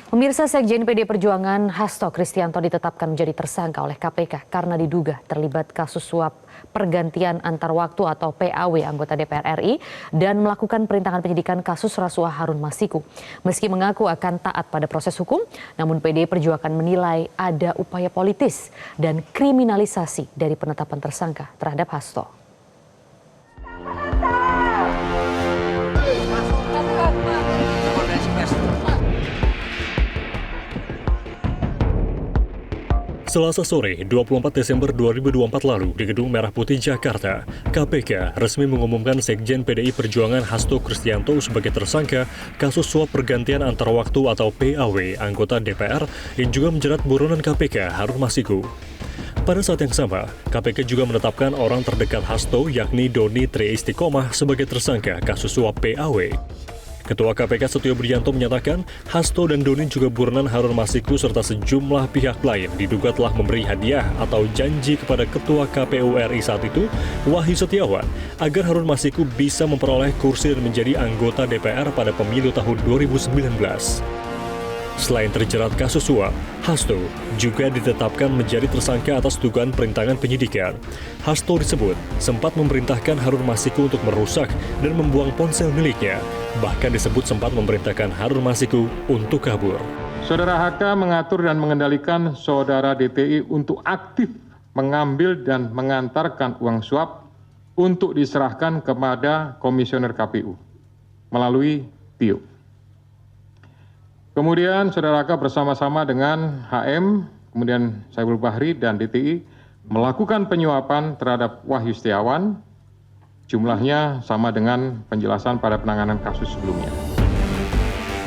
Pemirsa, Sekjen PD Perjuangan Hasto Kristianto ditetapkan menjadi tersangka oleh KPK karena diduga terlibat kasus suap pergantian antar waktu atau PAW anggota DPR RI dan melakukan perintangan penyidikan kasus rasuah Harun Masiku. Meski mengaku akan taat pada proses hukum, namun PD Perjuangan menilai ada upaya politis dan kriminalisasi dari penetapan tersangka terhadap Hasto. Selasa sore, 24 Desember 2024 lalu di Gedung Merah Putih Jakarta, KPK resmi mengumumkan Sekjen PDI Perjuangan Hasto Kristianto sebagai tersangka kasus suap pergantian antar waktu atau PAW anggota DPR yang juga menjerat buronan KPK Harun Masiku. Pada saat yang sama, KPK juga menetapkan orang terdekat Hasto yakni Doni Triistiqomah sebagai tersangka kasus suap PAW. Ketua KPK Setio Buryanto menyatakan Hasto dan Doni juga buronan Harun Masiku serta sejumlah pihak lain diduga telah memberi hadiah atau janji kepada Ketua KPU RI saat itu, Wahyu Setiawan, agar Harun Masiku bisa memperoleh kursi dan menjadi anggota DPR pada pemilu tahun 2019. Selain terjerat kasus suap, Hasto juga ditetapkan menjadi tersangka atas dugaan perintangan penyidikan. Hasto disebut sempat memerintahkan Harun Masiku untuk merusak dan membuang ponsel miliknya. Bahkan disebut sempat memerintahkan Harun Masiku untuk kabur. Saudara HK mengatur dan mengendalikan saudara DTI untuk aktif mengambil dan mengantarkan uang suap untuk diserahkan kepada komisioner KPU melalui TIO. Kemudian saudara HK bersama-sama dengan HM, kemudian Saiful Bahri dan DTI melakukan penyuapan terhadap Wahyu Setiawan. Jumlahnya sama dengan penjelasan pada penanganan kasus sebelumnya.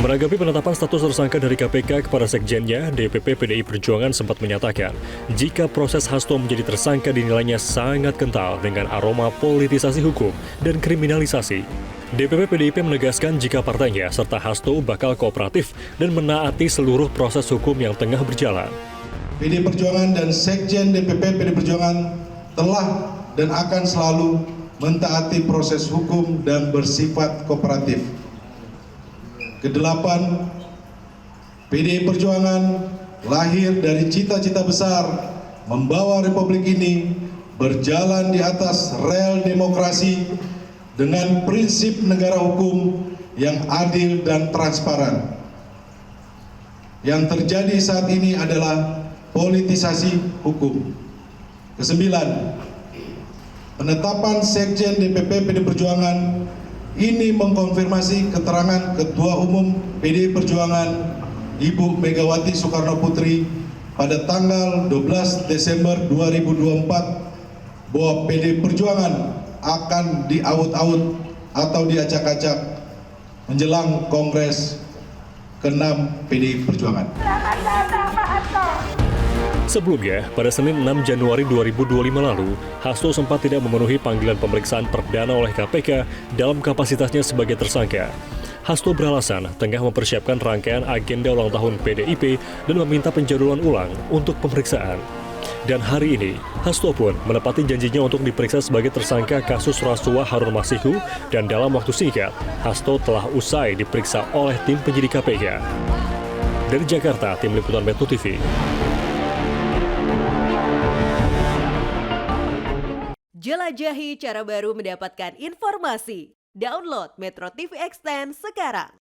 Menanggapi penetapan status tersangka dari KPK kepada sekjennya, DPP PDI Perjuangan sempat menyatakan jika proses Hasto menjadi tersangka dinilainya sangat kental dengan aroma politisasi hukum dan kriminalisasi. DPP PDIP menegaskan jika partainya serta Hasto bakal kooperatif dan menaati seluruh proses hukum yang tengah berjalan. PDI Perjuangan dan Sekjen DPP PDI Perjuangan telah dan akan selalu mentaati proses hukum dan bersifat kooperatif. Kedelapan, PDI Perjuangan lahir dari cita-cita besar membawa Republik ini berjalan di atas rel demokrasi dengan prinsip negara hukum yang adil dan transparan. Yang terjadi saat ini adalah politisasi hukum. Kesembilan, penetapan Sekjen DPP PDI Perjuangan ini mengkonfirmasi keterangan Ketua Umum PDI Perjuangan Ibu Megawati Soekarno Putri pada tanggal 12 Desember 2024 bahwa PDI Perjuangan akan diaut-aut atau diacak-acak menjelang Kongres ke-6 PDI Perjuangan. Sebelumnya, pada Senin 6 Januari 2025 lalu, Hasto sempat tidak memenuhi panggilan pemeriksaan perdana oleh KPK dalam kapasitasnya sebagai tersangka. Hasto beralasan tengah mempersiapkan rangkaian agenda ulang tahun PDIP dan meminta penjadwalan ulang untuk pemeriksaan. Dan hari ini, Hasto pun menepati janjinya untuk diperiksa sebagai tersangka kasus rasuah Harun Masiku dan dalam waktu singkat, Hasto telah usai diperiksa oleh tim penyidik KPK. Dari Jakarta, Tim Liputan Metro TV. Jelajahi cara baru mendapatkan informasi. Download Metro TV Extend sekarang.